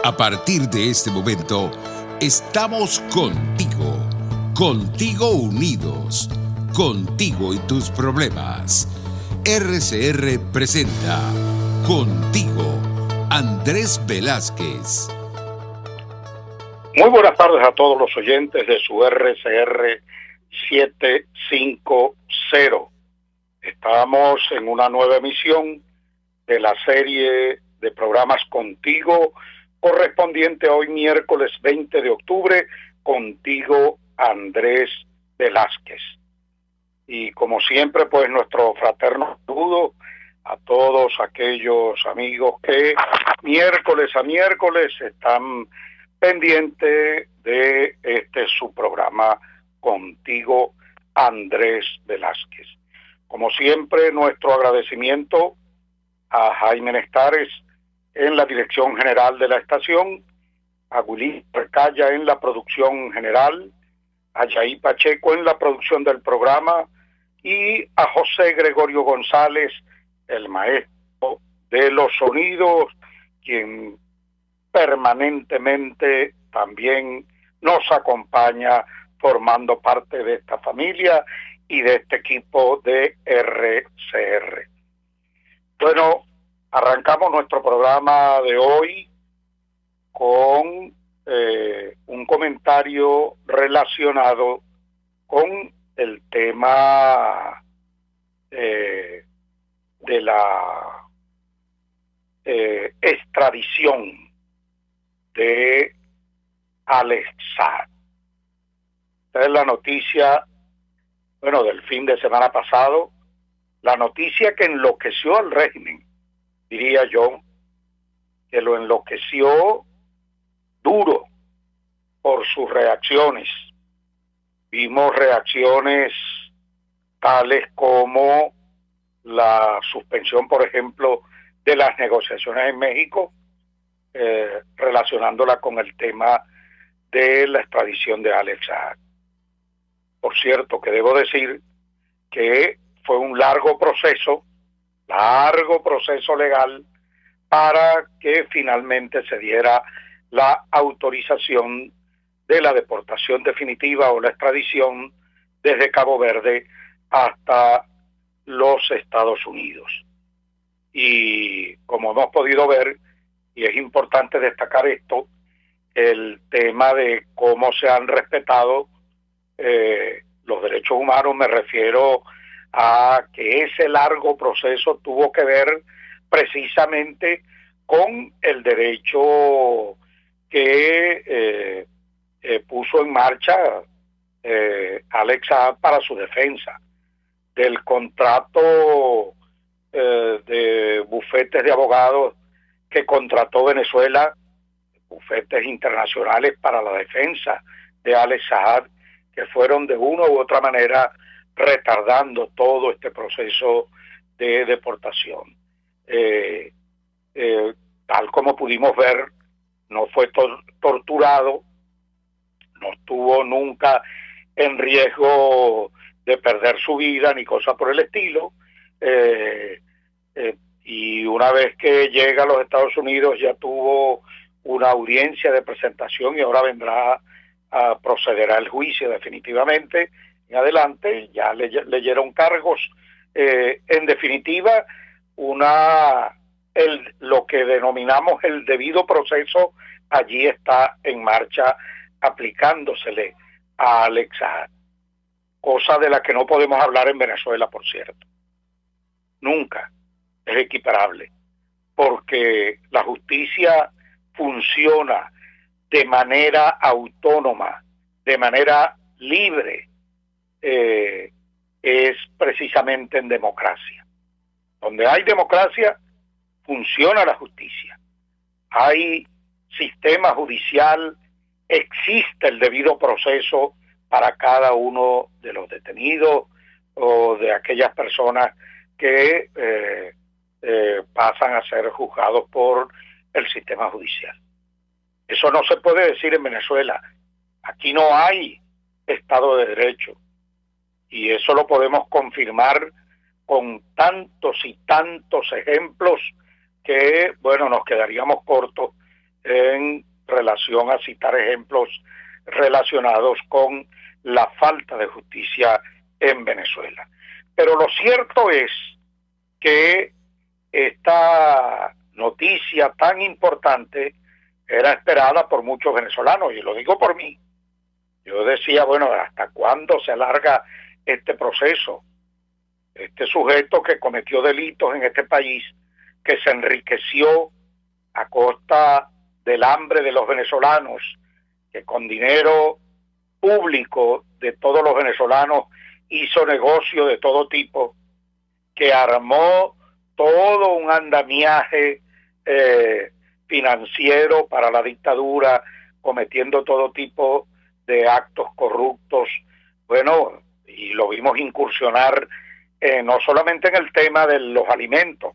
A partir de este momento, estamos contigo, contigo unidos, contigo y tus problemas. RCR presenta Contigo, Andrés Velázquez. Muy buenas tardes a todos los oyentes de su RCR 750. Estamos en una nueva emisión de la serie de programas Contigo, correspondiente hoy miércoles 20 de octubre, Contigo Andrés Velázquez. Y como siempre, pues nuestro fraterno saludo a todos aquellos amigos que miércoles a miércoles están pendientes de su programa Contigo Andrés Velázquez. Como siempre, nuestro agradecimiento a Jaime Nestares en la dirección general de la estación, a Willy Recaya en la producción general, a Yair Pacheco en la producción del programa y a José Gregorio González, el maestro de los sonidos, quien permanentemente también nos acompaña formando parte de esta familia y de este equipo de RCR. Bueno, arrancamos nuestro programa de hoy con un comentario relacionado con el tema de la extradición de Alex Saab. Esta es la noticia, del fin de semana pasado, la noticia que enloqueció al régimen, diría yo, que lo enloqueció duro por sus reacciones. Vimos reacciones tales como la suspensión, por ejemplo, de las negociaciones en México, relacionándola con el tema de la extradición de Alex Saab. Por cierto, que debo decir que fue un largo proceso legal para que finalmente se diera la autorización de la deportación definitiva o la extradición desde Cabo Verde hasta los Estados Unidos. Y como hemos podido ver, y es importante destacar esto, el tema de cómo se han respetado los derechos humanos, me refiero a que ese largo proceso tuvo que ver precisamente con el derecho que puso en marcha Alex Saab para su defensa, del contrato de bufetes de abogados que contrató Venezuela, bufetes internacionales para la defensa de Alex Saab, que fueron de una u otra manera retardando todo este proceso de deportación. Tal como pudimos ver, no fue torturado, no estuvo nunca en riesgo de perder su vida ni cosa por el estilo, y una vez que llega a los Estados Unidos ya tuvo una audiencia de presentación y ahora procederá el juicio definitivamente. En adelante ya leyeron cargos. En definitiva, lo que denominamos el debido proceso allí está en marcha, aplicándosele a Alex Saab, cosa de la que no podemos hablar en Venezuela, por cierto. Nunca es equiparable, porque la justicia funciona de manera autónoma, de manera libre, es precisamente en democracia. Donde hay democracia, funciona la justicia. Hay sistema judicial, existe el debido proceso para cada uno de los detenidos o de aquellas personas que pasan a ser juzgados por el sistema judicial. Eso no se puede decir en Venezuela. Aquí no hay Estado de Derecho. Y eso lo podemos confirmar con tantos y tantos ejemplos que, nos quedaríamos cortos en relación a citar ejemplos relacionados con la falta de justicia en Venezuela. Pero lo cierto es que esta noticia tan importante era esperada por muchos venezolanos, y lo digo por mí. Yo decía, bueno, ¿hasta cuándo se alarga este proceso? Este sujeto que cometió delitos en este país, que se enriqueció a costa del hambre de los venezolanos, que con dinero público de todos los venezolanos hizo negocio de todo tipo, que armó todo un andamiaje financiero para la dictadura, cometiendo todo tipo de actos corruptos. Bueno, y lo vimos incursionar no solamente en el tema de los alimentos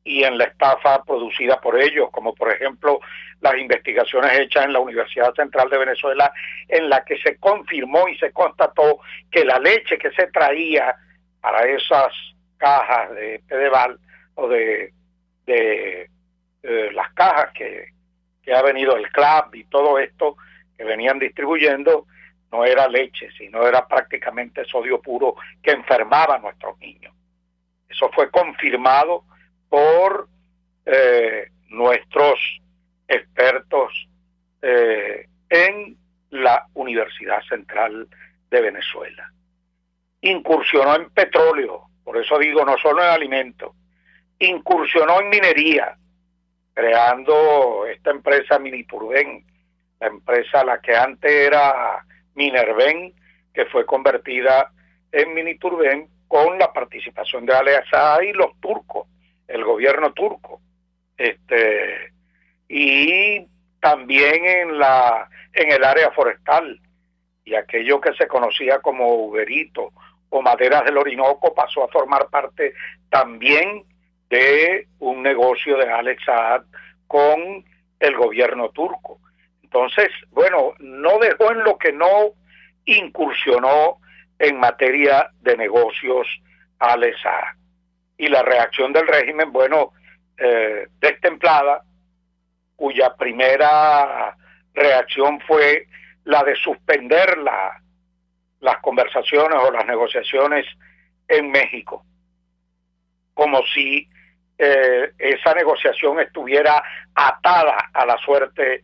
y en la estafa producida por ellos, como por ejemplo las investigaciones hechas en la Universidad Central de Venezuela, en la que se confirmó y se constató que la leche que se traía para esas cajas de Pedeval o de las cajas que ha venido el CLAP y todo esto que venían distribuyendo, no era leche, sino era prácticamente sodio puro que enfermaba a nuestros niños. Eso fue confirmado por nuestros expertos en la Universidad Central de Venezuela. Incursionó en petróleo, por eso digo, no solo en alimentos, incursionó en minería, creando esta empresa Miniturben, la empresa la que antes era Minerven, que fue convertida en Miniturben con la participación de Ale Saad y los turcos, el gobierno turco, y también en el área forestal, y aquello que se conocía como Uberito o Maderas del Orinoco pasó a formar parte también de un negocio de Alex Saad con el gobierno turco. Entonces, bueno, no dejó en lo que no incursionó en materia de negocios Alex Saad. Y la reacción del régimen, bueno, destemplada, cuya primera reacción fue la de suspender las conversaciones o las negociaciones en México, como si esa negociación estuviera atada a la suerte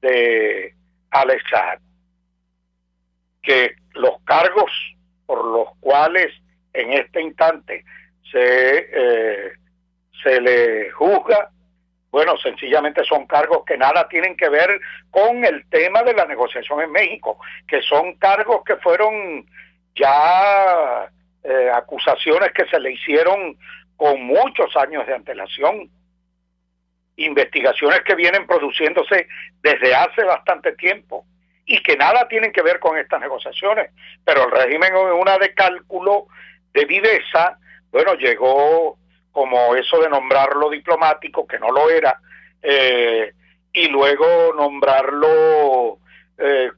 de Alex Saad, que los cargos por los cuales en este instante se le juzga, bueno, sencillamente son cargos que nada tienen que ver con el tema de la negociación en México, que son cargos que fueron ya acusaciones que se le hicieron con muchos años de antelación, investigaciones que vienen produciéndose desde hace bastante tiempo y que nada tienen que ver con estas negociaciones, pero el régimen en una de cálculo de viveza, bueno, llegó como eso de nombrarlo diplomático, que no lo era, y luego nombrarlo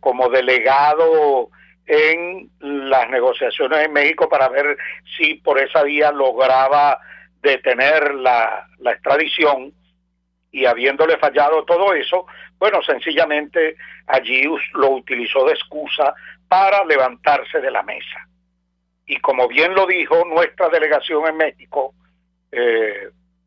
como delegado en las negociaciones en México para ver si por esa vía lograba detener la extradición, y habiéndole fallado todo eso, bueno, sencillamente allí lo utilizó de excusa para levantarse de la mesa. Y como bien lo dijo nuestra delegación en México,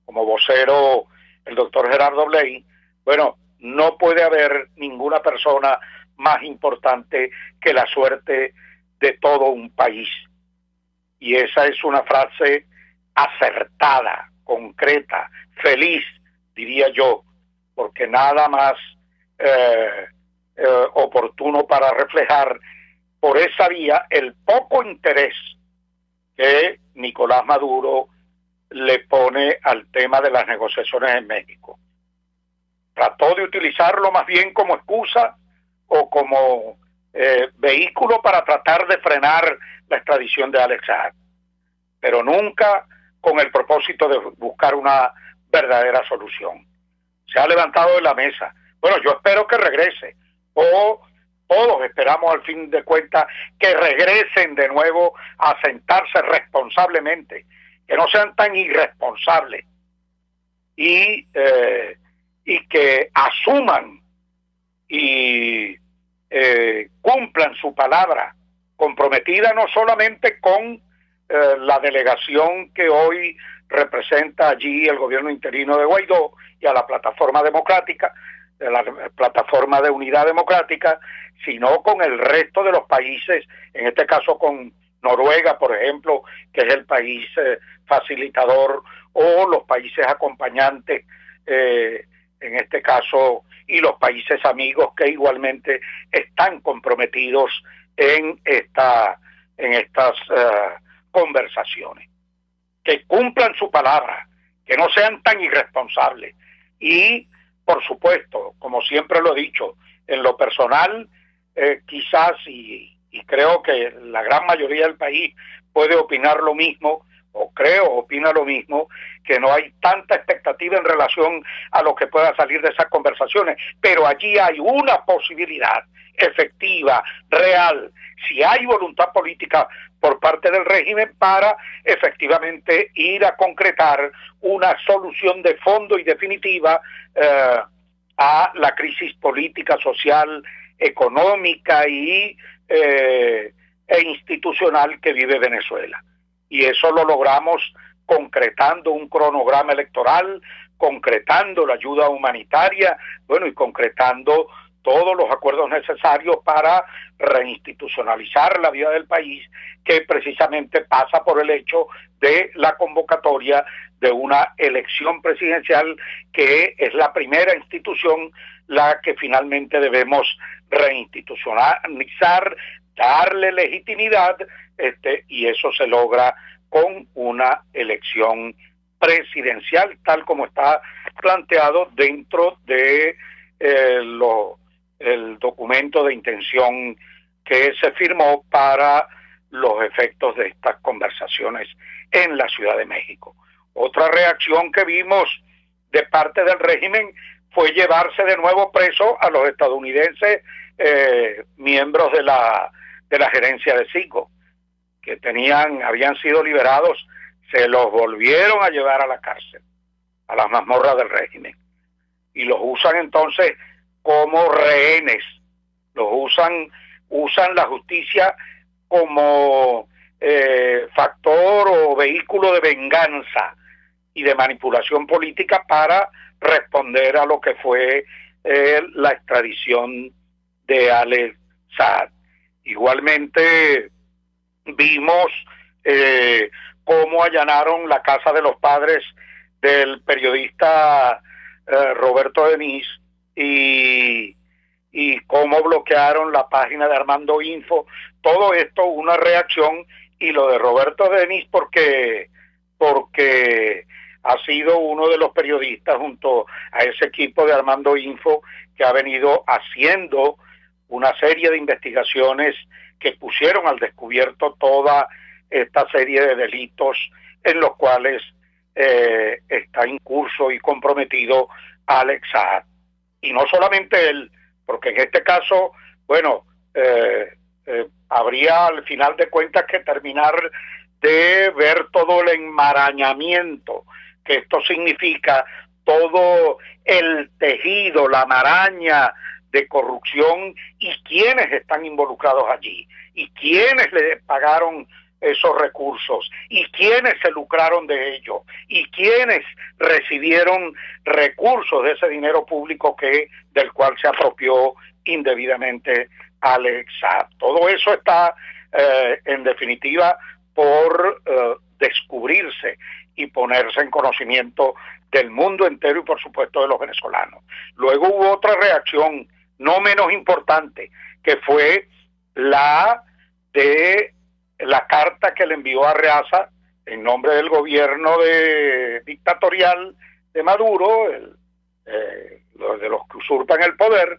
como vocero el doctor Gerardo Bley, bueno, no puede haber ninguna persona más importante que la suerte de todo un país. Y esa es una frase acertada, concreta, feliz, diría yo, porque nada más oportuno para reflejar por esa vía el poco interés que Nicolás Maduro le pone al tema de las negociaciones en México. Trató de utilizarlo más bien como excusa o como vehículo para tratar de frenar la extradición de Alex Saad, pero nunca con el propósito de buscar una verdadera solución. Se ha levantado de la mesa. Bueno, yo espero que regrese, o todos esperamos al fin de cuentas que regresen de nuevo a sentarse responsablemente, que no sean tan irresponsables y que asuman y cumplan su palabra, comprometida no solamente con la delegación que hoy representa allí el gobierno interino de Guaidó y a la plataforma democrática, de la plataforma de unidad democrática, sino con el resto de los países, en este caso con Noruega, por ejemplo, que es el país facilitador, o los países acompañantes, en este caso, y los países amigos que igualmente están comprometidos en estas conversaciones. Que cumplan su palabra, que no sean tan irresponsables. Y, por supuesto, como siempre lo he dicho, en lo personal, quizás, y creo que la gran mayoría del país puede opinar lo mismo, opina lo mismo, que no hay tanta expectativa en relación a lo que pueda salir de esas conversaciones, pero allí hay una posibilidad efectiva, real, si hay voluntad política por parte del régimen para efectivamente ir a concretar una solución de fondo y definitiva a la crisis política, social, económica e institucional que vive Venezuela. Y eso lo logramos concretando un cronograma electoral, concretando la ayuda humanitaria, bueno, y concretando todos los acuerdos necesarios para reinstitucionalizar la vida del país, que precisamente pasa por el hecho de la convocatoria de una elección presidencial, que es la primera institución la que finalmente debemos reinstitucionalizar, darle legitimidad, y eso se logra con una elección presidencial, tal como está planteado dentro de el documento de intención que se firmó para los efectos de estas conversaciones en la Ciudad de México. Otra reacción que vimos de parte del régimen fue llevarse de nuevo preso a los estadounidenses miembros de la gerencia de Citgo, que habían sido liberados, se los volvieron a llevar a la cárcel, a las mazmorras del régimen, y los usan entonces como rehenes, usan la justicia como factor o vehículo de venganza y de manipulación política para responder a lo que fue la extradición de Alex Saad. Igualmente vimos cómo allanaron la casa de los padres del periodista Roberto Denis y cómo bloquearon la página de Armando Info. Todo esto una reacción, y lo de Roberto Denis porque ha sido uno de los periodistas junto a ese equipo de Armando Info que ha venido haciendo una serie de investigaciones que pusieron al descubierto toda esta serie de delitos en los cuales está incurso y comprometido Alex Saad. Y no solamente él, porque en este caso, bueno, habría al final de cuentas que terminar de ver todo el enmarañamiento que esto significa, todo el tejido, la maraña de corrupción y quiénes están involucrados allí y quiénes le pagaron esos recursos y quiénes se lucraron de ello y quiénes recibieron recursos de ese dinero público del cual se apropió indebidamente Alex Saad. Todo eso está en definitiva por descubrirse y ponerse en conocimiento del mundo entero y por supuesto de los venezolanos. Luego hubo otra reacción no menos importante, que fue la de la carta que le envió Arreaza en nombre del gobierno dictatorial de Maduro, de los que usurpan el poder,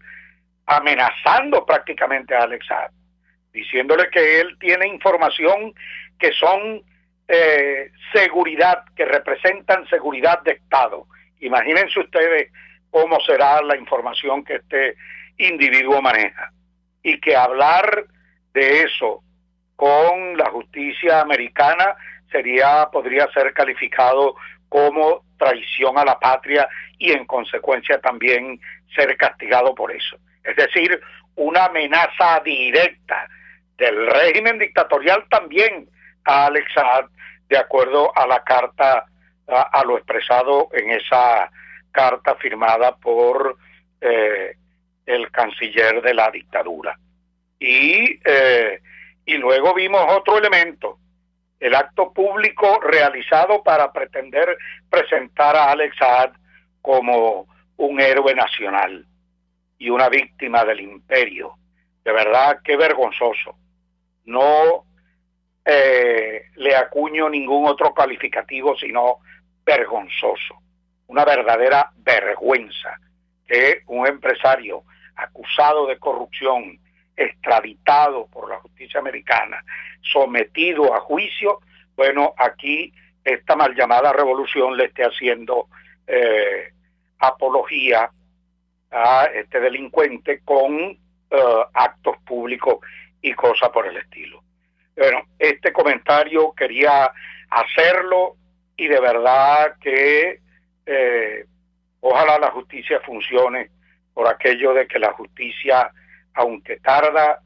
amenazando prácticamente a Alex Saad, diciéndole que él tiene información que son seguridad, que representan seguridad de Estado. Imagínense ustedes cómo será la información que este individuo maneja. Y que hablar de eso con la justicia americana podría ser calificado como traición a la patria y en consecuencia también ser castigado por eso. Es decir, una amenaza directa del régimen dictatorial también a Alex Saad, de acuerdo a la carta, a lo expresado en esa carta firmada por el canciller de la dictadura. Y luego vimos otro elemento, el acto público realizado para pretender presentar a Alex Saad como un héroe nacional y una víctima del imperio. De verdad, qué vergonzoso. No le acuño ningún otro calificativo, sino vergonzoso. Una verdadera vergüenza que un empresario acusado de corrupción, extraditado por la justicia americana, sometido a juicio, bueno, aquí esta mal llamada revolución le esté haciendo apología a este delincuente con actos públicos y cosas por el estilo. Bueno, este comentario quería hacerlo y de verdad que ojalá la justicia funcione, por aquello de que la justicia, aunque tarda,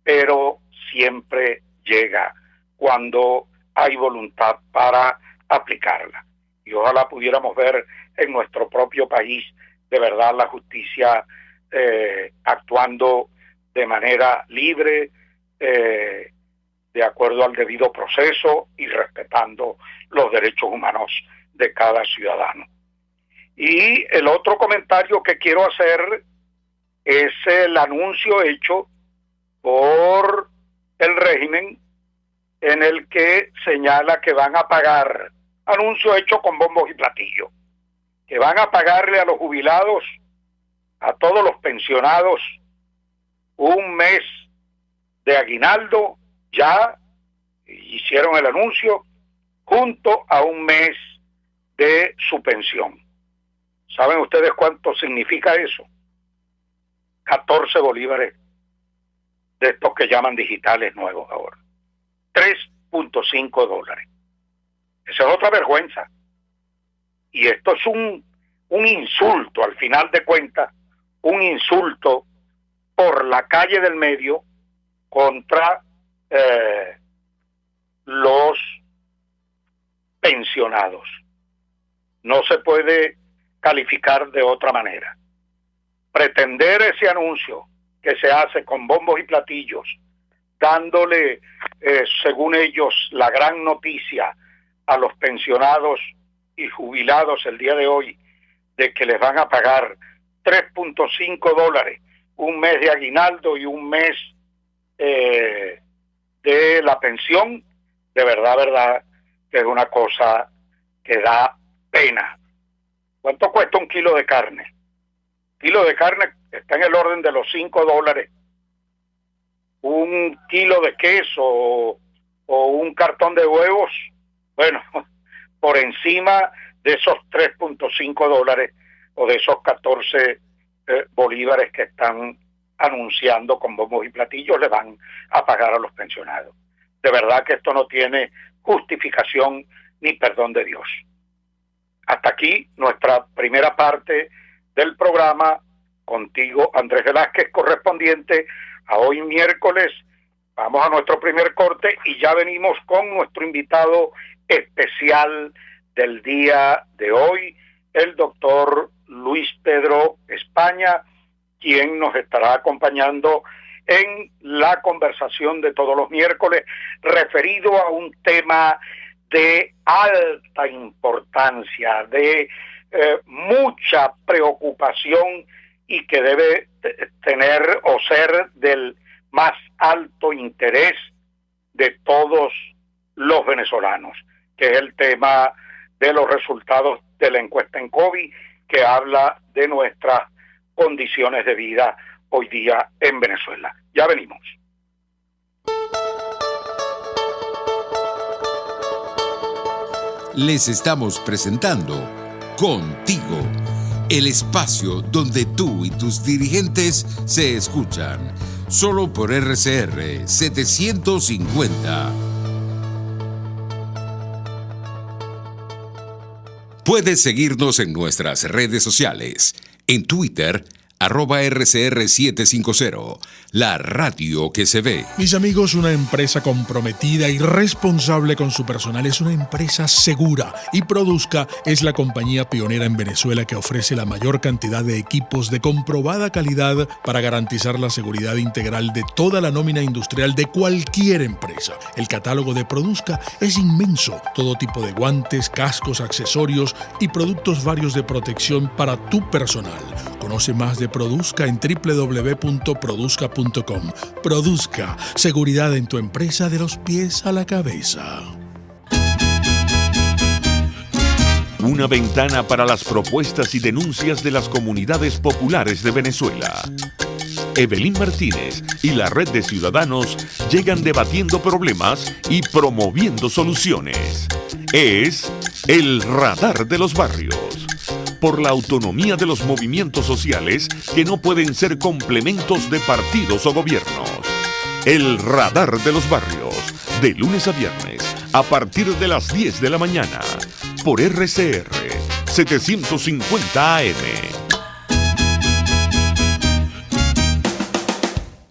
pero siempre llega cuando hay voluntad para aplicarla. Y ojalá pudiéramos ver en nuestro propio país de verdad la justicia actuando de manera libre, de acuerdo al debido proceso y respetando los derechos humanos de cada ciudadano. Y el otro comentario que quiero hacer es el anuncio hecho por el régimen en el que señala que van a pagar, anuncio hecho con bombos y platillos, que van a pagarle a los jubilados, a todos los pensionados, un mes de aguinaldo. Ya hicieron el anuncio, junto a un mes de su pensión. ¿Saben ustedes cuánto significa eso? 14 bolívares de estos que llaman digitales nuevos ahora. 3.5 dólares. Esa es otra vergüenza. Y esto es un insulto, al final de cuentas, un insulto por la calle del medio contra los pensionados. No se puede calificar de otra manera. Pretender ese anuncio que se hace con bombos y platillos, dándole, según ellos, la gran noticia a los pensionados y jubilados el día de hoy, de que les van a pagar 3.5 dólares, un mes de aguinaldo y un mes de la pensión, de verdad, que es una cosa que da pena. ¿Cuánto cuesta un kilo de carne? Kilo de carne está en el orden de los 5 dólares. Un kilo de queso o un cartón de huevos, bueno, por encima de esos 3.5 dólares o de esos 14 bolívares que están anunciando con bombos y platillos, le van a pagar a los pensionados. De verdad que esto no tiene justificación ni perdón de Dios. Hasta aquí nuestra primera parte del programa, contigo Andrés Velázquez, correspondiente a hoy miércoles. Vamos a nuestro primer corte y ya venimos con nuestro invitado especial del día de hoy, el doctor Luis Pedro España, quien nos estará acompañando en la conversación de todos los miércoles, referido a un tema de alta importancia, de mucha preocupación y que debe tener o ser del más alto interés de todos los venezolanos, que es el tema de los resultados de la encuesta en COVID, que habla de nuestras condiciones de vida hoy día en Venezuela. Ya venimos. Les estamos presentando Contigo, el espacio donde tú y tus dirigentes se escuchan, solo por RCR 750. Puedes seguirnos en nuestras redes sociales. En Twitter, @RCR750, la radio que se ve. Mis amigos, una empresa comprometida y responsable con su personal es una empresa segura, y Produzca es la compañía pionera en Venezuela que ofrece la mayor cantidad de equipos de comprobada calidad para garantizar la seguridad integral de toda la nómina industrial de cualquier empresa. El catálogo de Produzca es inmenso, todo tipo de guantes, cascos, accesorios y productos varios de protección para tu personal. Conoce más de Produzca en www.produzca.com. Produzca, seguridad en tu empresa de los pies a la cabeza. Una ventana para las propuestas y denuncias de las comunidades populares de Venezuela. Evelyn Martínez y la Red de Ciudadanos llegan debatiendo problemas y promoviendo soluciones. Es el Radar de los Barrios. Por la autonomía de los movimientos sociales que no pueden ser complementos de partidos o gobiernos. El Radar de los Barrios, de lunes a viernes, a partir de las 10 de la mañana, por RCR 750 AM.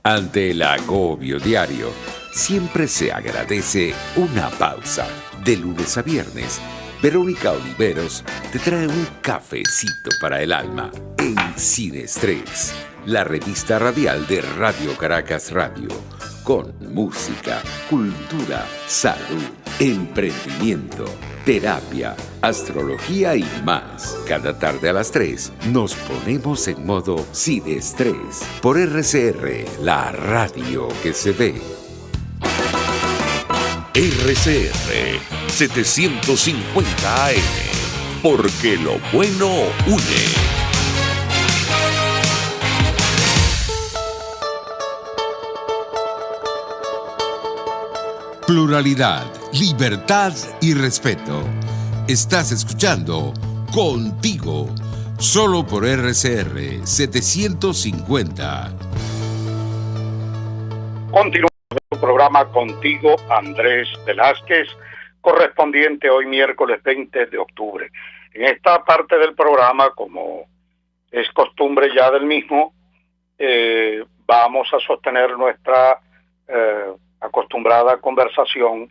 Ante el agobio diario, siempre se agradece una pausa. De lunes a viernes, Verónica Oliveros te trae un cafecito para el alma en Sin Estrés, la revista radial de Radio Caracas Radio, con música, cultura, salud, emprendimiento, terapia, astrología y más. Cada tarde a las 3 nos ponemos en modo Sin Estrés por RCR, la radio que se ve. RCR 750 AM, porque lo bueno une. Pluralidad, libertad y respeto. Estás escuchando Contigo, solo por RCR 750. Continuamos el programa Contigo, Andrés Velázquez, correspondiente hoy miércoles 20 de octubre. En esta parte del programa, como es costumbre ya del mismo, vamos a sostener nuestra acostumbrada conversación,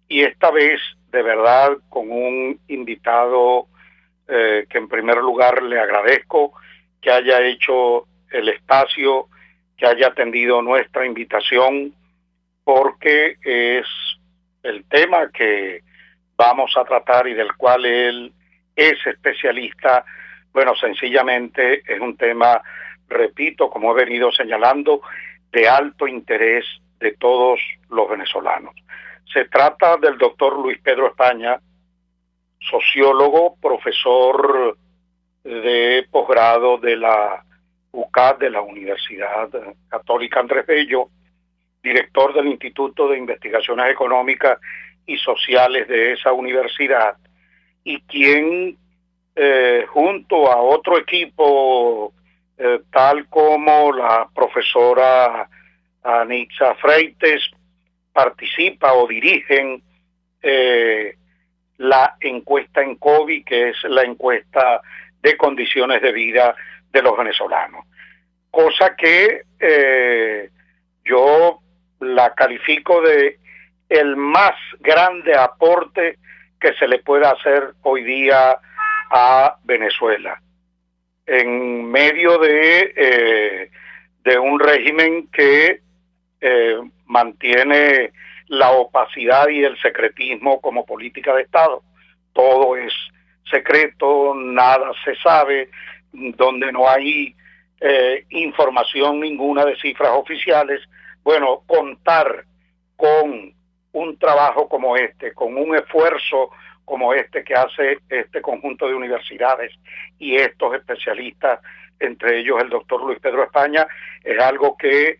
y esta vez de verdad con un invitado que en primer lugar le agradezco que haya hecho el espacio, que haya atendido nuestra invitación, porque es el tema que vamos a tratar y del cual él es especialista. Bueno, sencillamente es un tema, repito, como he venido señalando, de alto interés de todos los venezolanos. Se trata del doctor Luis Pedro España, sociólogo, profesor de posgrado de la UCAD, de la Universidad Católica Andrés Bello, director del Instituto de Investigaciones Económicas y Sociales de esa universidad, y quien junto a otro equipo, tal como la profesora Anitza Freites, participa o dirigen la encuesta en COVID, que es la encuesta de condiciones de vida de los venezolanos. Cosa que yo la califico de el más grande aporte que se le puede hacer hoy día a Venezuela, en medio de un régimen que mantiene la opacidad y el secretismo como política de Estado. Todo es secreto, nada se sabe, donde no hay información ninguna de cifras oficiales. Bueno, contar con un trabajo como este, con un esfuerzo como este que hace este conjunto de universidades y estos especialistas, entre ellos el doctor Luis Pedro España, es algo que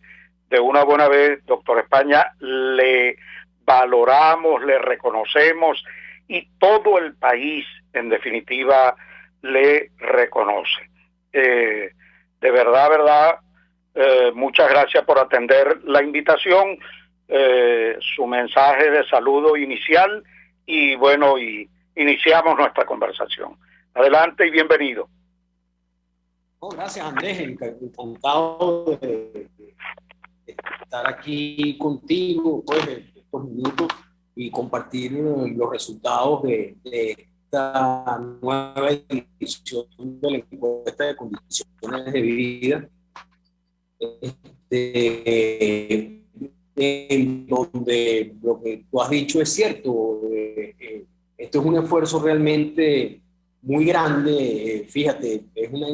de una buena vez, doctor España, le valoramos, le reconocemos, y todo el país, en definitiva, le reconoce. De verdad, muchas gracias por atender la invitación, su mensaje de saludo inicial, y bueno, y iniciamos nuestra conversación. Adelante y bienvenido. Oh, gracias, Andrés. Encantado de estar aquí contigo pues, en estos minutos y compartir los resultados de esta nueva edición de la encuesta de condiciones de vida, en donde lo que tú has dicho es cierto. Esto es un esfuerzo realmente muy grande. Fíjate, es una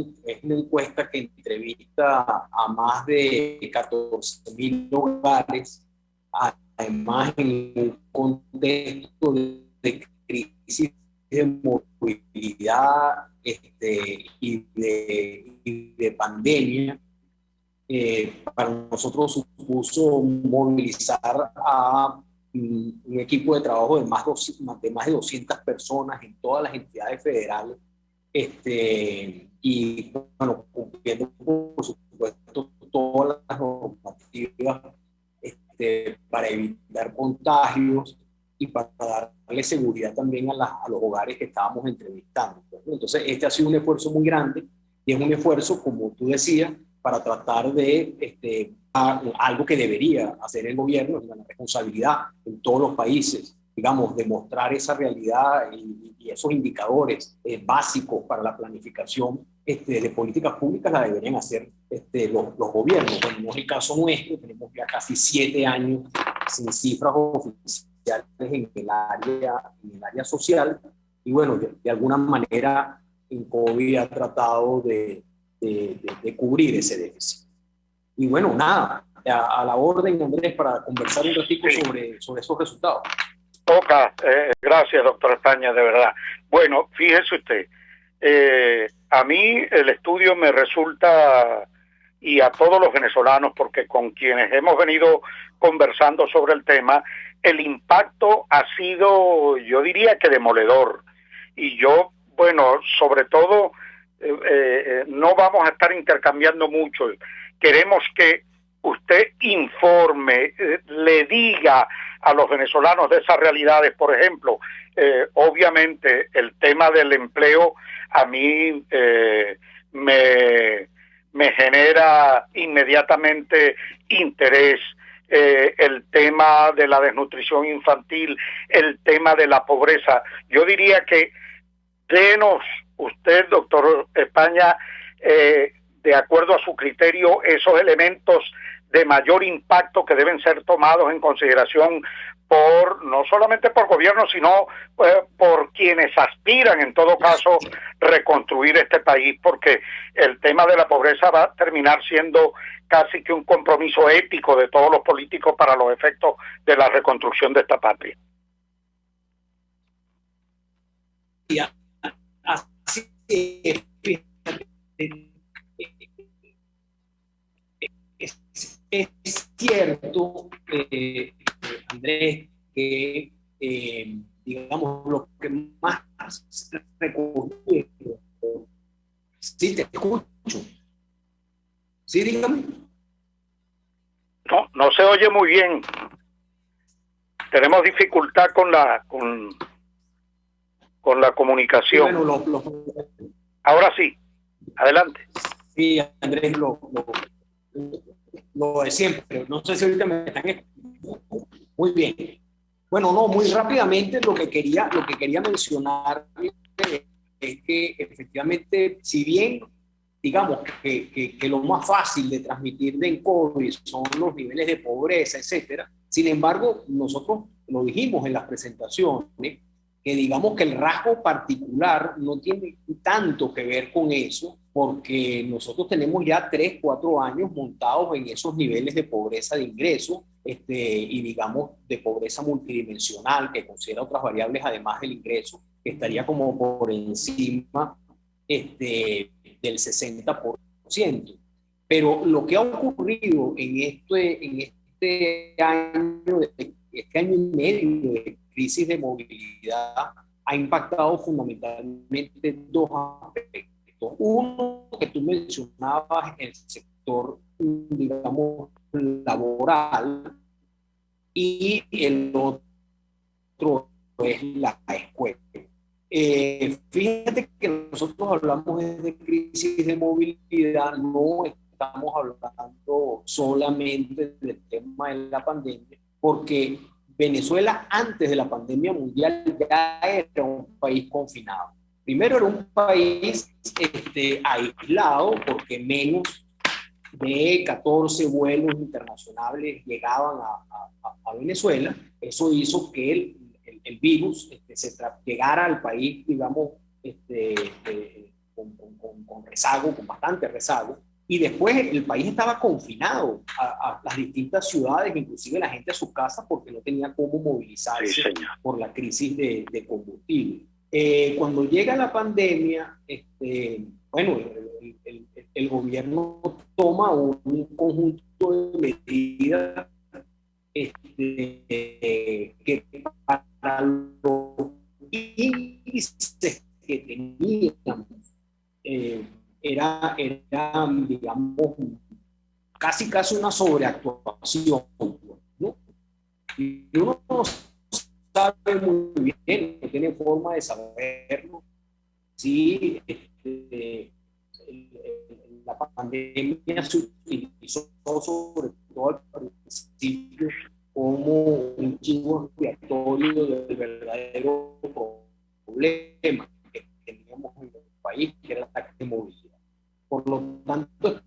encuesta que entrevista a más de 14.000 hogares, además en un contexto de crisis de movilidad y de pandemia. Para nosotros supuso movilizar a un equipo de trabajo de más de 200 personas en todas las entidades federales, y bueno, cumpliendo por supuesto todas las normativas para evitar contagios y para darle seguridad también a los hogares que estábamos entrevistando. Entonces, este ha sido un esfuerzo muy grande y es un esfuerzo, como tú decías, para tratar de algo que debería hacer el gobierno, la responsabilidad en todos los países, digamos, demostrar esa realidad y esos indicadores básicos para la planificación de políticas públicas la deberían hacer los gobiernos. Bueno, no es el caso nuestro, tenemos ya casi 7 años sin cifras oficiales en el área social, y bueno, de alguna manera en COVID ha tratado de cubrir ese déficit. Y bueno, nada, a la orden, Andrés, para conversar un ratito sobre esos resultados. Gracias, doctor España, de verdad. Bueno, fíjese usted, a mí el estudio me resulta, y a todos los venezolanos, porque con quienes hemos venido conversando sobre el tema, el impacto ha sido, yo diría que demoledor. Y yo, bueno, sobre todo, no vamos a estar intercambiando mucho. Queremos que usted informe, le diga a los venezolanos de esas realidades. Por ejemplo, obviamente el tema del empleo a mí me genera inmediatamente interés. El tema de la desnutrición infantil, el tema de la pobreza. Yo diría que denos usted, doctor España, de acuerdo a su criterio, esos elementos de mayor impacto que deben ser tomados en consideración no solamente por gobierno, sino por quienes aspiran, en todo caso, reconstruir este país, porque el tema de la pobreza va a terminar siendo casi que un compromiso ético de todos los políticos para los efectos de la reconstrucción de esta patria. Así es cierto, Andrés, que digamos lo que más recurre. Sí, te escucho. Sí, dígame. No se oye muy bien. Tenemos dificultad con la comunicación. Sí, bueno, ahora sí, adelante. Sí, Andrés, lo de siempre. No sé si ahorita me están escuchando. Muy bien. Bueno, no, muy rápidamente lo que quería mencionar es que efectivamente, si bien digamos que lo más fácil de transmitir de COVID son los niveles de pobreza, etcétera, sin embargo, nosotros lo dijimos en las presentaciones, que digamos que el rasgo particular no tiene tanto que ver con eso, porque nosotros tenemos ya 3, 4 años montados en esos niveles de pobreza de ingreso, y digamos de pobreza multidimensional, que considera otras variables además del ingreso, que estaría como por encima del 60%. Pero lo que ha ocurrido en este año y medio de crisis de movilidad ha impactado fundamentalmente 2 aspectos. Uno que tú mencionabas, el sector, digamos, laboral, y el otro es la escuela. Fíjate que nosotros hablamos de crisis de movilidad, no estamos hablando solamente del tema de la pandemia, porque Venezuela antes de la pandemia mundial ya era un país confinado. Primero era un país aislado, porque menos de 14 vuelos internacionales llegaban a Venezuela. Eso hizo que el virus llegara al país, digamos, con rezago, con bastante rezago, y después el país estaba confinado a las distintas ciudades, inclusive la gente a su casa, porque no tenía cómo movilizarse por la crisis de combustible. Cuando llega la pandemia, bueno, el gobierno toma un conjunto de medidas que para los índices que teníamos era, digamos, casi una sobreactuación, ¿no? Y uno no sabe muy bien, no tiene forma de saberlo, si la pandemia se utilizó sobre todo al principio como un chivo expiatorio del verdadero problema que teníamos en el país, que era el ataque de movilidad. Por lo tanto,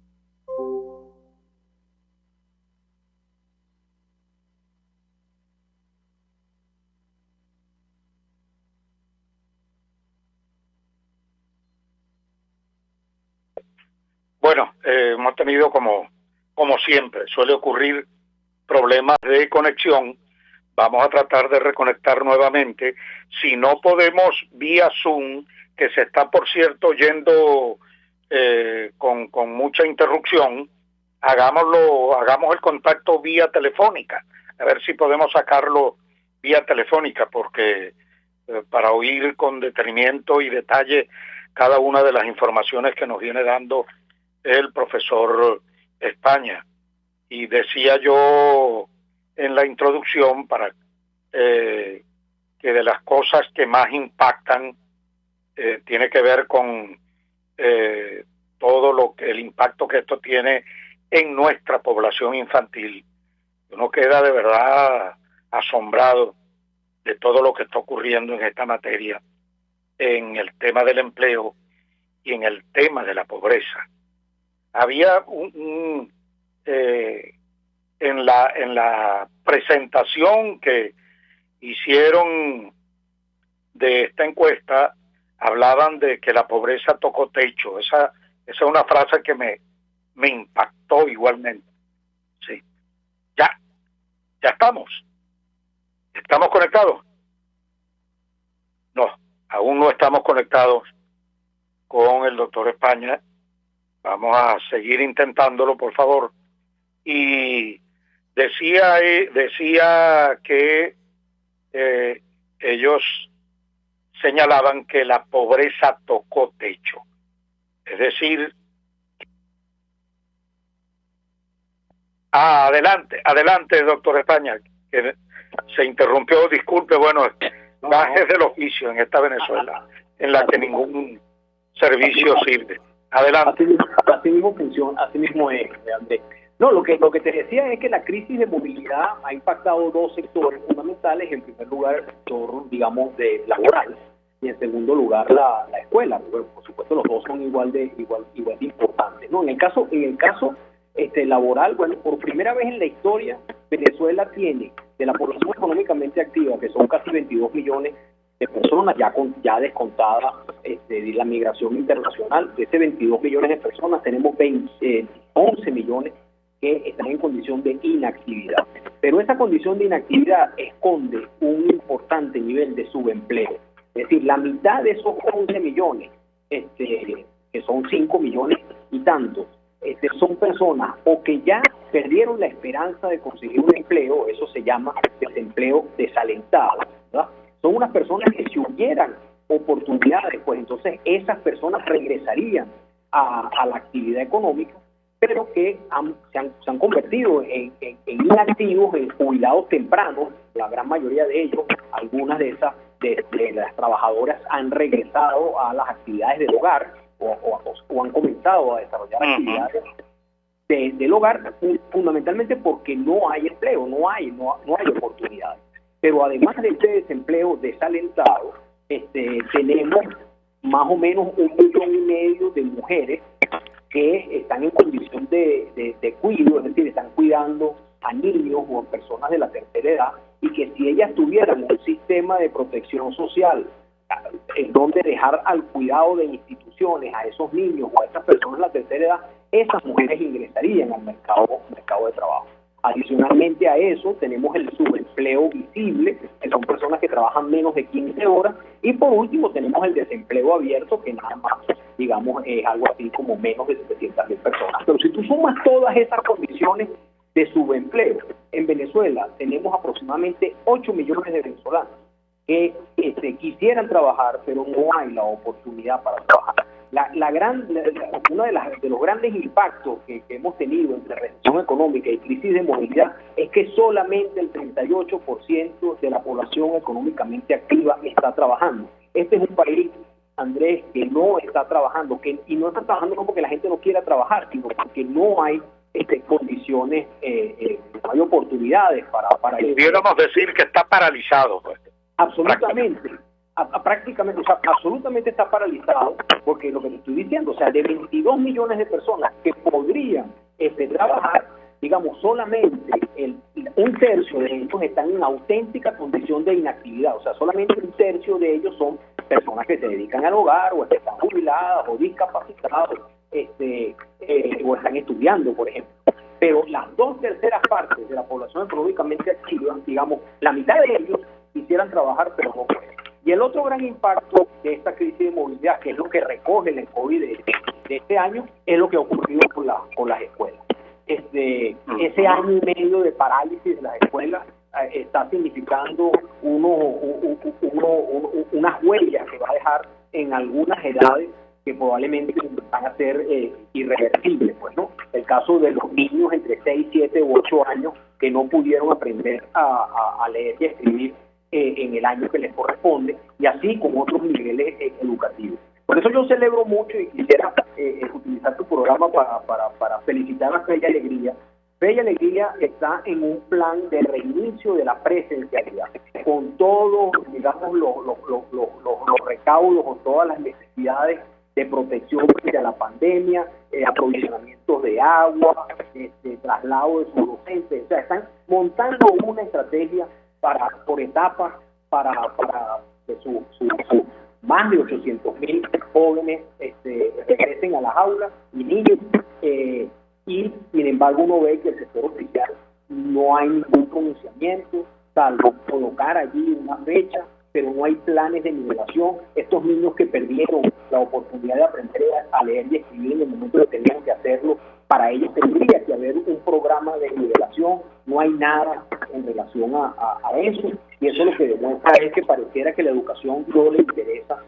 bueno, hemos tenido como siempre, suele ocurrir problemas de conexión. Vamos a tratar de reconectar nuevamente. Si no podemos vía Zoom, que se está, por cierto, yendo con mucha interrupción, hagamos el contacto vía telefónica, a ver si podemos sacarlo vía telefónica, porque para oír con detenimiento y detalle cada una de las informaciones que nos viene dando el profesor España. Y decía yo en la introducción que de las cosas que más impactan tiene que ver con todo el impacto que esto tiene en nuestra población infantil. Uno queda de verdad asombrado de todo lo que está ocurriendo en esta materia, en el tema del empleo y en el tema de la pobreza. Había en la presentación que hicieron de esta encuesta, hablaban de que la pobreza tocó techo. Esa es una frase que me impactó igualmente. Sí. Ya estamos conectados. No, aún no estamos conectados con el doctor España. Vamos a seguir intentándolo, por favor. Y decía que ellos señalaban que la pobreza tocó techo. Es decir, adelante, doctor España, que se interrumpió, disculpe, bueno, gajes del oficio en esta Venezuela, en la que ningún servicio sirve. Adelante. Así mismo funciona, así mismo es, Andrés. No, lo que te decía es que la crisis de movilidad ha impactado dos sectores fundamentales. En primer lugar, el sector, digamos, laboral, y en segundo lugar, la escuela. Pero, por supuesto, los dos son igual de importantes, ¿no? En el caso laboral, bueno, por primera vez en la historia, Venezuela tiene, de la población económicamente activa, que son casi 22 millones de personas, ya descontada de la migración internacional, de ese 22 millones de personas, tenemos 11 millones que están en condición de inactividad. Pero esa condición de inactividad esconde un importante nivel de subempleo. Es decir, la mitad de esos 11 millones, que son 5 millones y tantos, son personas o que ya perdieron la esperanza de conseguir un empleo, eso se llama desempleo desalentado, ¿verdad? Son unas personas que si hubieran oportunidades, pues entonces esas personas regresarían a la actividad económica, pero que se han convertido en inactivos, en jubilados tempranos, la gran mayoría de ellos. Algunas de esas de las trabajadoras han regresado a las actividades del hogar o han comenzado a desarrollar actividades del hogar, fundamentalmente porque no hay empleo, no hay oportunidades. Pero además de este desempleo desalentado, tenemos más o menos 1,5 millones de mujeres que están en condición de cuidado, es decir, están cuidando a niños o a personas de la tercera edad, y que si ellas tuvieran un sistema de protección social en donde dejar al cuidado de instituciones a esos niños o a esas personas de la tercera edad, esas mujeres ingresarían al mercado de trabajo. Adicionalmente a eso, tenemos el subempleo visible, que son personas que trabajan menos de 15 horas, y por último tenemos el desempleo abierto, que nada más, digamos, es algo así como menos de 700.000 personas. Pero si tú sumas todas esas condiciones de subempleo, en Venezuela tenemos aproximadamente 8 millones de venezolanos que quisieran trabajar, pero no hay la oportunidad para trabajar. Uno de los grandes impactos que hemos tenido entre recesión económica y crisis de movilidad es que solamente el 38% de la población económicamente activa está trabajando. Este es un país, Andrés, que no está trabajando, y no está trabajando no porque la gente no quiera trabajar, sino porque no hay condiciones, no hay oportunidades para eso. Pudiéramos decir que está paralizado, pues. Absolutamente. Prácticamente, o sea, absolutamente está paralizado, porque lo que te estoy diciendo, o sea, de 22 millones de personas que podrían trabajar, digamos, solamente un tercio de ellos están en auténtica condición de inactividad, o sea, solamente un tercio de ellos son personas que se dedican al hogar, o están jubiladas, o discapacitados, o están estudiando, por ejemplo. Pero las 2/3 partes de la población económicamente activa, digamos, la mitad de ellos quisieran trabajar, pero no pueden. Y el otro gran impacto de esta crisis de movilidad, que es lo que recoge el COVID de este año, es lo que ha ocurrido con las escuelas. Ese año y medio de parálisis de las escuelas está significando unas huellas que va a dejar en algunas edades que probablemente van a ser irreversibles, pues, ¿no? El caso de los niños entre 6, 7 u 8 años que no pudieron aprender a leer y a escribir en el año que les corresponde, y así con otros niveles educativos. Por eso yo celebro mucho y quisiera utilizar tu programa para felicitar a Fe y Alegría. Fe y Alegría está en un plan de reinicio de la presencialidad, con todos, digamos, los recaudos, con todas las necesidades de protección frente a la pandemia, aprovisionamientos de agua, traslado de sus docentes. O sea, están montando una estrategia por etapas para sus más de 800.000 jóvenes regresen a las aulas y niños, y sin embargo uno ve que el sector oficial no hay ningún pronunciamiento, salvo colocar allí una fecha, pero no hay planes de nivelación. Estos niños que perdieron la oportunidad de aprender a leer y escribir en el momento que tenían que hacerlo, para ellos tendría que haber un programa de nivelación. No hay nada en relación a eso, y eso lo que demuestra es que pareciera que la educación no le interesa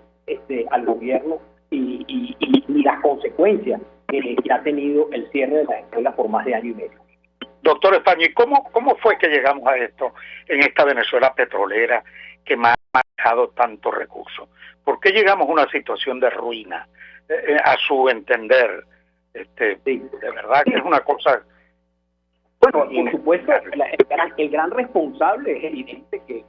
al gobierno y las consecuencias que ha tenido el cierre de las escuelas por más de año y medio. Doctor España, ¿cómo fue que llegamos a esto en esta Venezuela petrolera que ha manejado tantos recursos? ¿Por qué llegamos a una situación de ruina, a su entender? Sí. De verdad que es una cosa... Bueno, por supuesto, el gran responsable es evidente que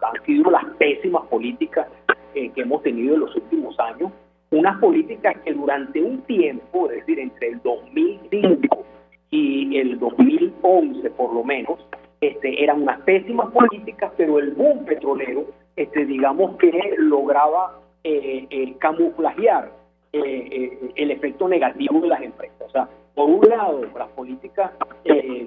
han sido las pésimas políticas que hemos tenido en los últimos años, unas políticas que durante un tiempo, es decir, entre el 2005 y el 2011 por lo menos, eran unas pésimas políticas, pero el boom petrolero, digamos que lograba camuflajear el efecto negativo de las empresas. O sea, por un lado, las políticas,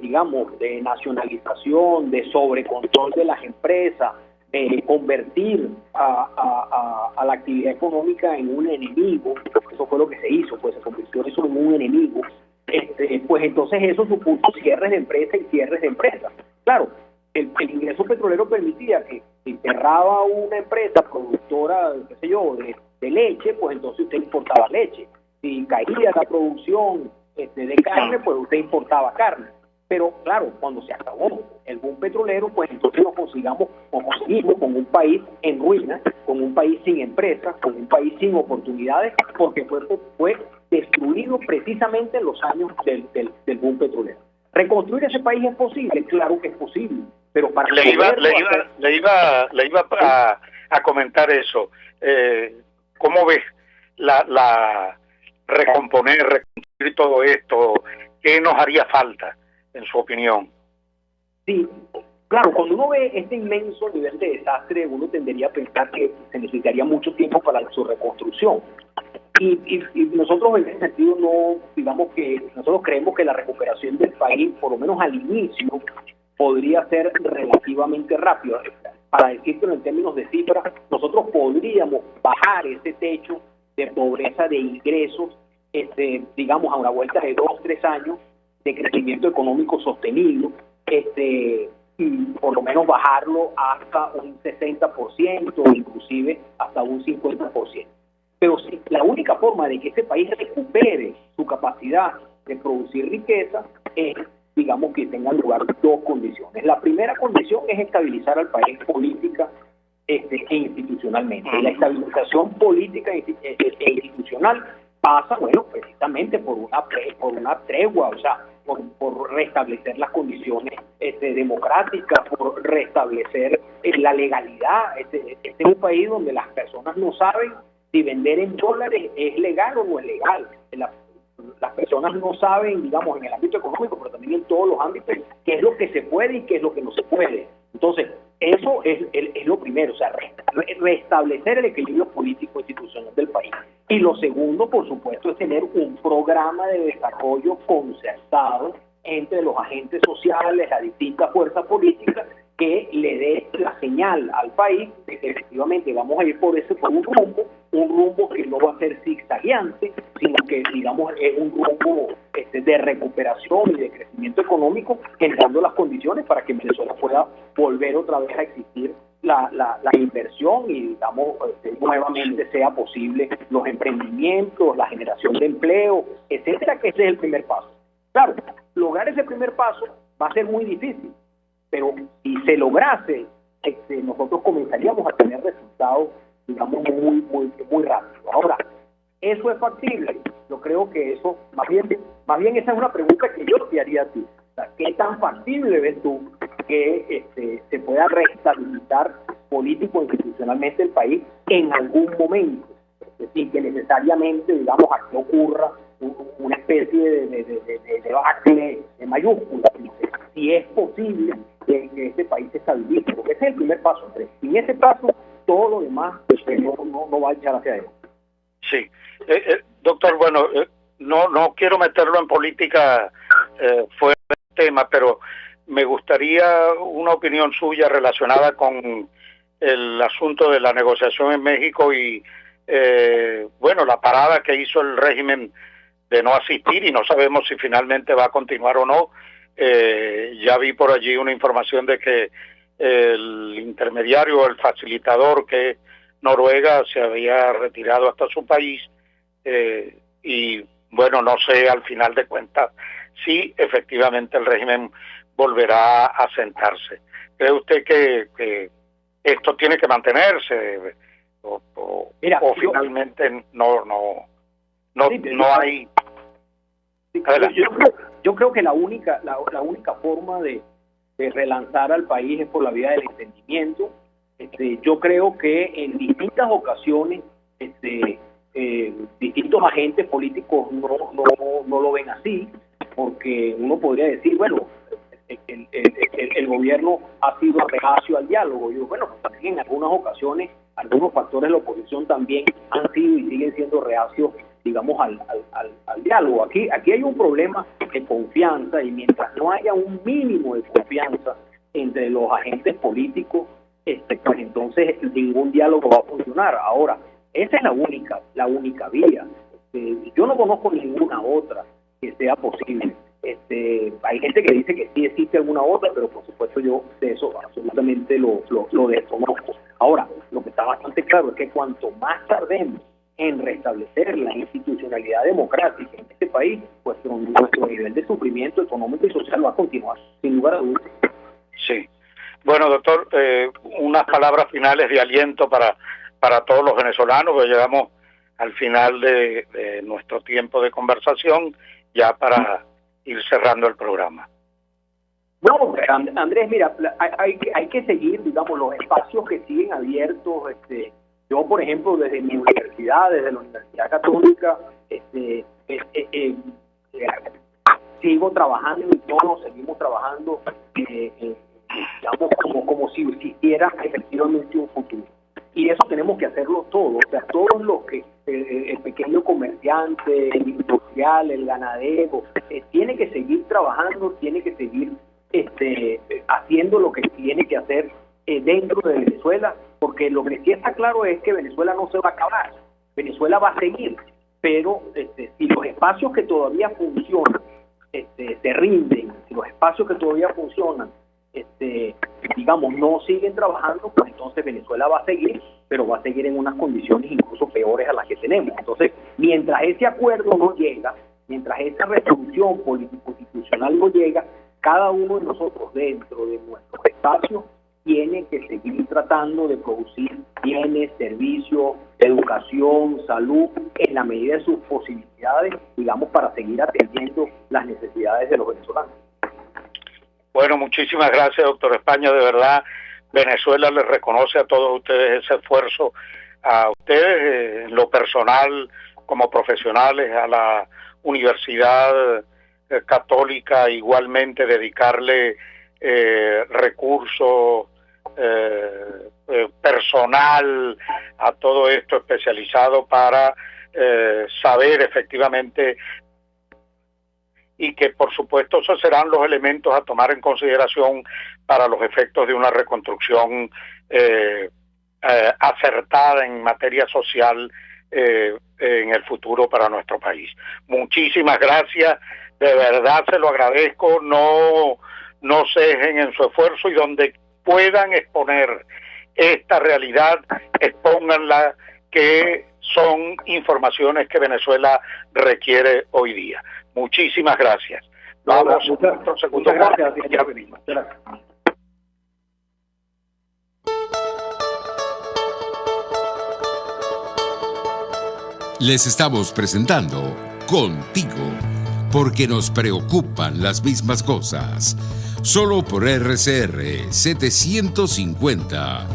digamos, de nacionalización, de sobrecontrol de las empresas, de convertir a la actividad económica en un enemigo, eso fue lo que se hizo, pues se convirtió eso en un enemigo, pues entonces eso supuso cierres de empresas y cierres de empresas. Claro, el ingreso petrolero permitía que si cerraba una empresa productora, qué sé yo, de leche, pues entonces usted importaba leche. Si caía la producción de carne, pues usted importaba carne. Pero claro, cuando se acabó el boom petrolero, pues entonces nos conseguimos con un país en ruinas, con un país sin empresas, con un país sin oportunidades, porque fue destruido precisamente en los años del boom petrolero. ¿Reconstruir ese país es posible? Claro que es posible, pero para le iba a comentar eso. ¿Cómo ves la reconstruir todo esto? ¿Qué nos haría falta, en su opinión? Sí, claro, cuando uno ve este inmenso nivel de desastre, uno tendería a pensar que se necesitaría mucho tiempo para su reconstrucción. Y nosotros en ese sentido nosotros creemos que la recuperación del país, por lo menos al inicio, podría ser relativamente rápida. Para decirlo en términos de cifras, nosotros podríamos bajar ese techo de pobreza de ingresos, digamos, a una vuelta de 2-3 años de crecimiento económico sostenido, y por lo menos bajarlo hasta un 60%, inclusive hasta un 50%. Pero sí, la única forma de que ese país recupere su capacidad de producir riqueza es, digamos, que tengan lugar dos condiciones. La primera condición es estabilizar al país política e institucionalmente. Y la estabilización política e institucional pasa, bueno, precisamente por una tregua, o sea, por restablecer las condiciones democráticas, por restablecer la legalidad. Este es un país donde las personas no saben si vender en dólares es legal o no es legal. Las personas no saben, digamos, en el ámbito económico, pero también en todos los ámbitos, qué es lo que se puede y qué es lo que no se puede. Entonces, eso es lo primero, o sea, restablecer el equilibrio político institucional del país. Y lo segundo, por supuesto, es tener un programa de desarrollo concertado entre los agentes sociales, las distintas fuerzas políticas, que le dé la señal al país de que efectivamente vamos a ir por un rumbo que no va a ser zigzagueante, sino que, digamos, es un rumbo de recuperación y de crecimiento económico, generando las condiciones para que Venezuela pueda volver otra vez a existir la inversión y, digamos, nuevamente sea posible los emprendimientos, la generación de empleo, etcétera, que ese es el primer paso. Claro, lograr ese primer paso va a ser muy difícil, pero si se lograse, nosotros comenzaríamos a tener resultados, digamos, muy rápido. Ahora, ¿eso es factible? Yo creo que eso, más bien esa es una pregunta que yo te haría a ti. O sea, ¿qué tan factible ves tú que se pueda restabilizar político e institucionalmente el país en algún momento? Sin que necesariamente, digamos, aquí ocurra una especie de debacle de mayúsculas. Si es posible que este país se estabilice, porque ese es el primer paso, Andrés. Sin ese paso, todo lo demás no va a echar hacia adelante. Sí. Doctor, bueno, no quiero meterlo en política fuera del tema, pero me gustaría una opinión suya relacionada con el asunto de la negociación en México y, bueno, la parada que hizo el régimen de no asistir, y no sabemos si finalmente va a continuar o no. Ya vi por allí una información de que el intermediario, el facilitador, que es Noruega, se había retirado hasta su país, y bueno, no sé al final de cuentas si efectivamente el régimen volverá a sentarse. ¿Cree usted que esto tiene que mantenerse o finalmente no hay? Yo creo que la única forma de relanzar al país es por la vía del entendimiento. Yo creo que en distintas ocasiones distintos agentes políticos no lo ven así, porque uno podría decir, bueno, el gobierno ha sido reacio al diálogo. Yo, bueno, también en algunas ocasiones algunos factores de la oposición también han sido y siguen siendo reacios, digamos, al diálogo. Aquí hay un problema de confianza, y mientras no haya un mínimo de confianza entre los agentes políticos, pues entonces ningún diálogo va a funcionar. Ahora, esa es la única vía. Yo no conozco ninguna otra que sea posible. Hay gente que dice que sí existe alguna otra, pero por supuesto yo de eso absolutamente lo desconozco. Ahora, lo que está bastante claro es que cuanto más tardemos en restablecer la institucionalidad democrática en este país, pues nuestro nivel de sufrimiento económico y social va a continuar, sin lugar a dudas. Sí. Bueno, doctor, unas palabras finales de aliento para todos los venezolanos, que llegamos al final de nuestro tiempo de conversación, ya para ir cerrando el programa. No, Andrés, mira, hay que seguir, digamos, los espacios que siguen abiertos. Yo, por ejemplo, desde mi universidad, desde la Universidad Católica, sigo trabajando y todos seguimos trabajando, digamos, como si existiera efectivamente un futuro. Y eso tenemos que hacerlo todos, o sea, todos los que, el pequeño comerciante, el industrial, el ganadero, tiene que seguir trabajando, tiene que seguir haciendo lo que tiene que hacer dentro de Venezuela, porque lo que sí está claro es que Venezuela no se va a acabar, Venezuela va a seguir, pero si los espacios que todavía funcionan se rinden, si los espacios que todavía funcionan digamos, no siguen trabajando, pues entonces Venezuela va a seguir, pero va a seguir en unas condiciones incluso peores a las que tenemos. Entonces, mientras ese acuerdo no llega, mientras esa resolución político-constitucional no llega, cada uno de nosotros dentro de nuestros espacios tiene que seguir tratando de producir bienes, servicios, educación, salud, en la medida de sus posibilidades, digamos, para seguir atendiendo las necesidades de los venezolanos. Bueno, muchísimas gracias, doctor España. De verdad, Venezuela les reconoce a todos ustedes ese esfuerzo, a ustedes en lo personal, como profesionales, a la Universidad Católica, igualmente dedicarle recursos, personal a todo esto especializado para saber efectivamente, y que por supuesto esos serán los elementos a tomar en consideración para los efectos de una reconstrucción acertada en materia social en el futuro para nuestro país. Muchísimas gracias, de verdad se lo agradezco, no cejen en su esfuerzo y donde puedan exponer esta realidad, expónganla, que son informaciones que Venezuela requiere hoy día. Muchísimas gracias. Vamos a nuestro segundo corte y ya venimos. Gracias. Les estamos presentando Contigo, porque nos preocupan las mismas cosas. Solo por RCR 750.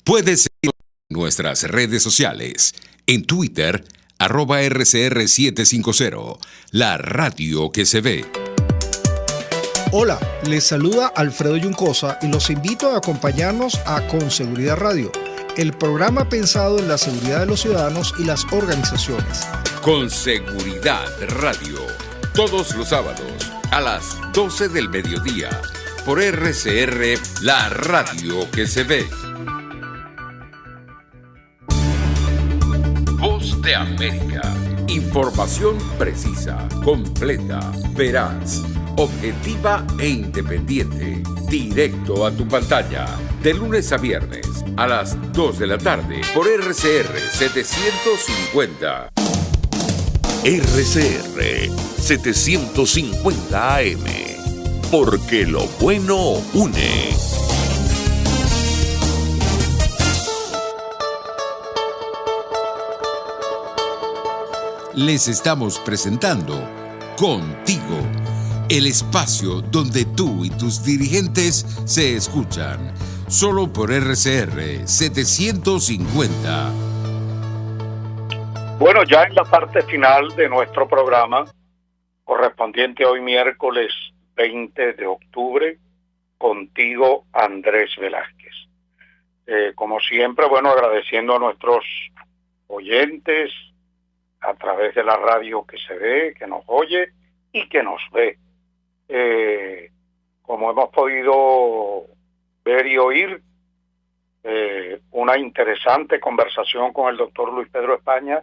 Puedes seguir nuestras redes sociales. En Twitter, @RCR750, la radio que se ve. Hola, les saluda Alfredo Yuncosa y los invito a acompañarnos a Con Seguridad Radio, el programa pensado en la seguridad de los ciudadanos y las organizaciones. Con Seguridad Radio, todos los sábados a las 12 del mediodía, por RCR, la radio que se ve. Voz de América. Información precisa, completa, veraz, objetiva e independiente. Directo a tu pantalla. De lunes a viernes a las 2 de la tarde por RCR 750. RCR 750 AM. Porque lo bueno une. Les estamos presentando Contigo, el espacio donde tú y tus dirigentes se escuchan, solo por RCR 750. Bueno, ya en la parte final de nuestro programa, correspondiente hoy miércoles 20 de octubre, contigo Andrés Velázquez. Como siempre, bueno, agradeciendo a nuestros oyentes a través de la radio que se ve, que nos oye y que nos ve. Como hemos podido ver y oír, una interesante conversación con el doctor Luis Pedro España,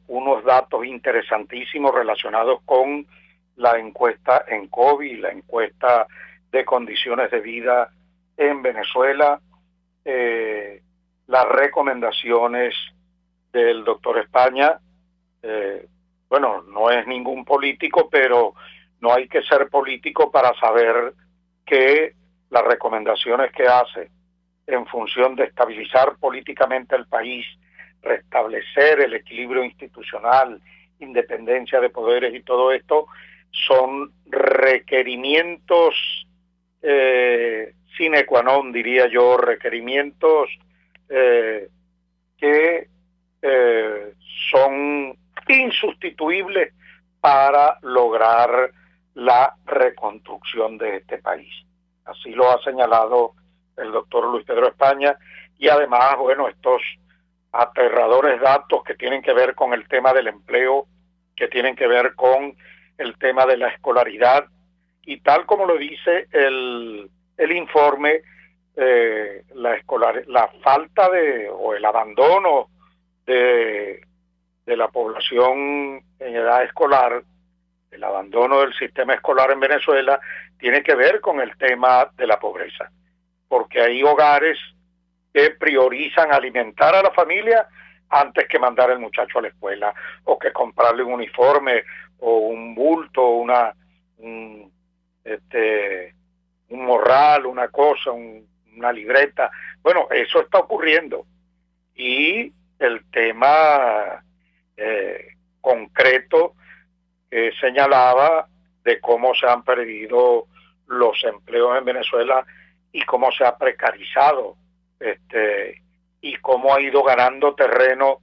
unos datos interesantísimos relacionados con la encuesta en COVID, la encuesta de condiciones de vida en Venezuela las recomendaciones del doctor España. Bueno, no es ningún político, pero no hay que ser político para saber que las recomendaciones que hace en función de estabilizar políticamente el país, restablecer el equilibrio institucional, independencia de poderes y todo esto, son requerimientos sine qua non, diría yo, requerimientos que son insustituibles para lograr la reconstrucción de este país. Así lo ha señalado el doctor Luis Pedro España, y además, bueno, estos aterradores datos que tienen que ver con el tema del empleo, que tienen que ver con el tema de la escolaridad, y tal como lo dice el informe, la falta o el abandono de la población en edad escolar, el abandono del sistema escolar en Venezuela, tiene que ver con el tema de la pobreza, porque hay hogares que priorizan alimentar a la familia antes que mandar al muchacho a la escuela, o que comprarle un uniforme o un bulto, un morral, una cosa, una libreta. Bueno, eso está ocurriendo. Y el tema concreto que señalaba de cómo se han perdido los empleos en Venezuela y cómo se ha precarizado y cómo ha ido ganando terreno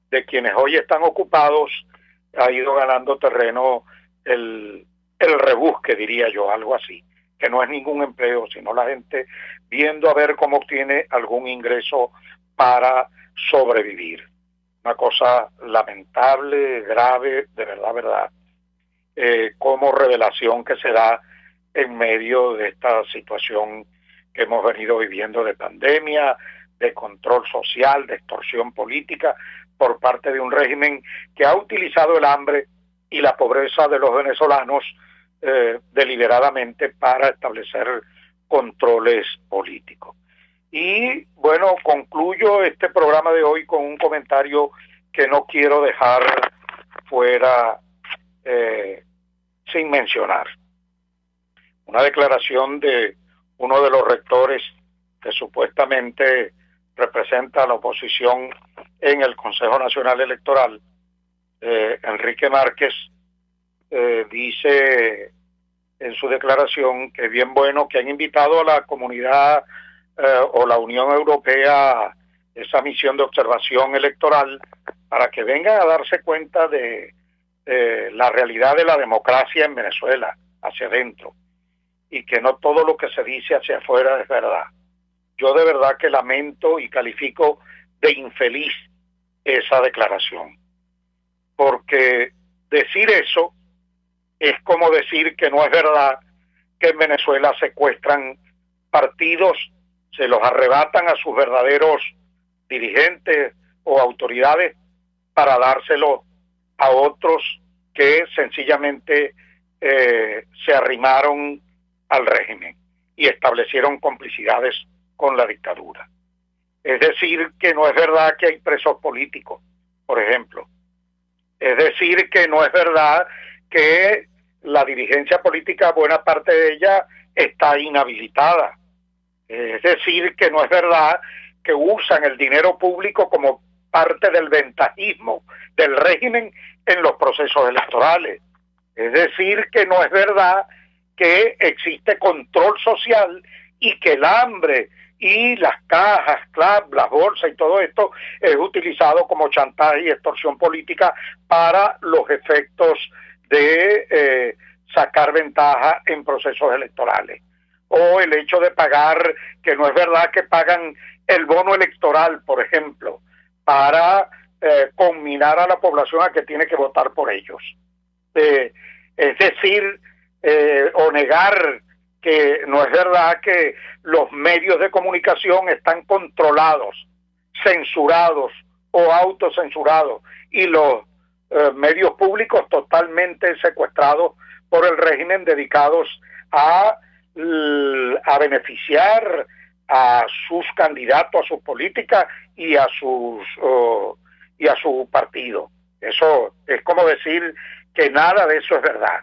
de quienes hoy están ocupados, ha ido ganando terreno el rebusque, diría yo, algo así, que no es ningún empleo, sino la gente viendo a ver cómo obtiene algún ingreso para sobrevivir. Una cosa lamentable, grave, de verdad, como revelación que se da en medio de esta situación que hemos venido viviendo de pandemia, de control social, de extorsión política por parte de un régimen que ha utilizado el hambre y la pobreza de los venezolanos deliberadamente para establecer controles políticos. Y bueno, concluyo este programa de hoy con un comentario que no quiero dejar fuera sin mencionar. Una declaración de uno de los rectores que supuestamente representa a la oposición en el Consejo Nacional Electoral, Enrique Márquez, dice en su declaración que es bien bueno que han invitado a la comunidad o la Unión Europea, esa misión de observación electoral, para que vengan a darse cuenta de la realidad de la democracia en Venezuela, hacia adentro, y que no todo lo que se dice hacia afuera es verdad. Yo de verdad que lamento y califico de infeliz esa declaración, porque decir eso es como decir que no es verdad que en Venezuela secuestran partidos, se los arrebatan a sus verdaderos dirigentes o autoridades para dárselos a otros que sencillamente se arrimaron al régimen y establecieron complicidades con la dictadura. Es decir, que no es verdad que hay presos políticos, por ejemplo. Es decir, que no es verdad que la dirigencia política, buena parte de ella, está inhabilitada. Es decir, que no es verdad que usan el dinero público como parte del ventajismo del régimen en los procesos electorales. Es decir, que no es verdad que existe control social y que el hambre y las cajas, las bolsas y todo esto es utilizado como chantaje y extorsión política para los efectos de sacar ventaja en procesos electorales. O el hecho de pagar, que no es verdad que pagan el bono electoral, por ejemplo, para conminar a la población a que tiene que votar por ellos. Es decir, o negar que no es verdad que los medios de comunicación están controlados, censurados o autocensurados, y los medios públicos totalmente secuestrados por el régimen, dedicados a beneficiar a sus candidatos, a sus políticas y a su partido. Eso es como decir que nada de eso es verdad,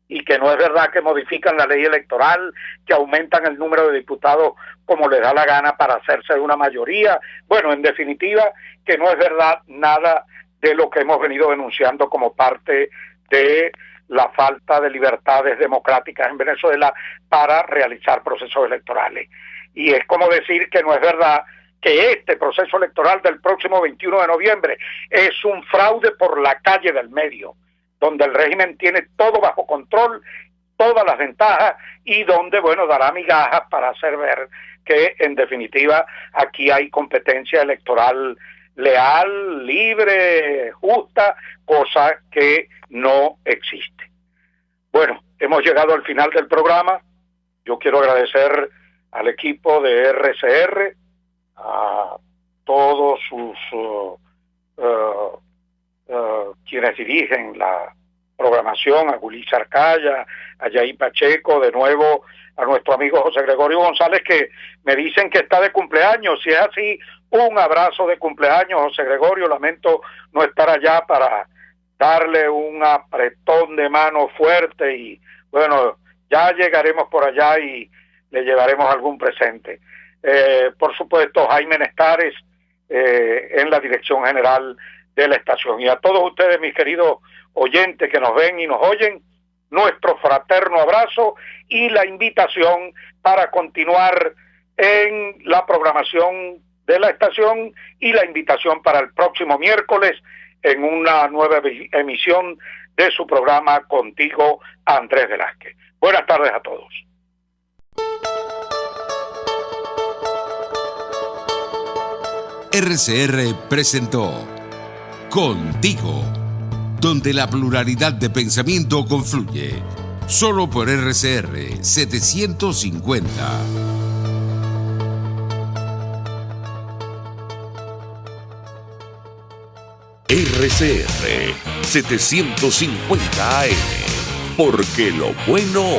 y que no es verdad que modifican la ley electoral, que aumentan el número de diputados como les da la gana para hacerse de una mayoría. Bueno, en definitiva, que no es verdad nada de lo que hemos venido denunciando como parte de la falta de libertades democráticas en Venezuela para realizar procesos electorales. Y es como decir que no es verdad que este proceso electoral del próximo 21 de noviembre es un fraude por la calle del medio, donde el régimen tiene todo bajo control, todas las ventajas, y donde, bueno, dará migajas para hacer ver que, en definitiva, aquí hay competencia electoral leal, libre, justa, cosa que no existe. Bueno, hemos llegado al final del programa. Yo quiero agradecer al equipo de RCR, a todos sus quienes dirigen la programación, a Gulisa Arcaya, a Yair Pacheco, de nuevo a nuestro amigo José Gregorio González, que me dicen que está de cumpleaños. Si es así, un abrazo de cumpleaños, José Gregorio. Lamento no estar allá para darle un apretón de mano fuerte, y bueno, ya llegaremos por allá y le llevaremos algún presente. Por supuesto, Jaime Nestares en la dirección general de la estación. Y a todos ustedes, mis queridos oyentes que nos ven y nos oyen, nuestro fraterno abrazo y la invitación para continuar en la programación de la estación, y la invitación para el próximo miércoles en una nueva emisión de su programa Contigo, Andrés Velázquez. Buenas tardes a todos. RCR presentó Contigo, donde la pluralidad de pensamiento confluye. Solo por RCR 750. RCR 750 AM, porque lo bueno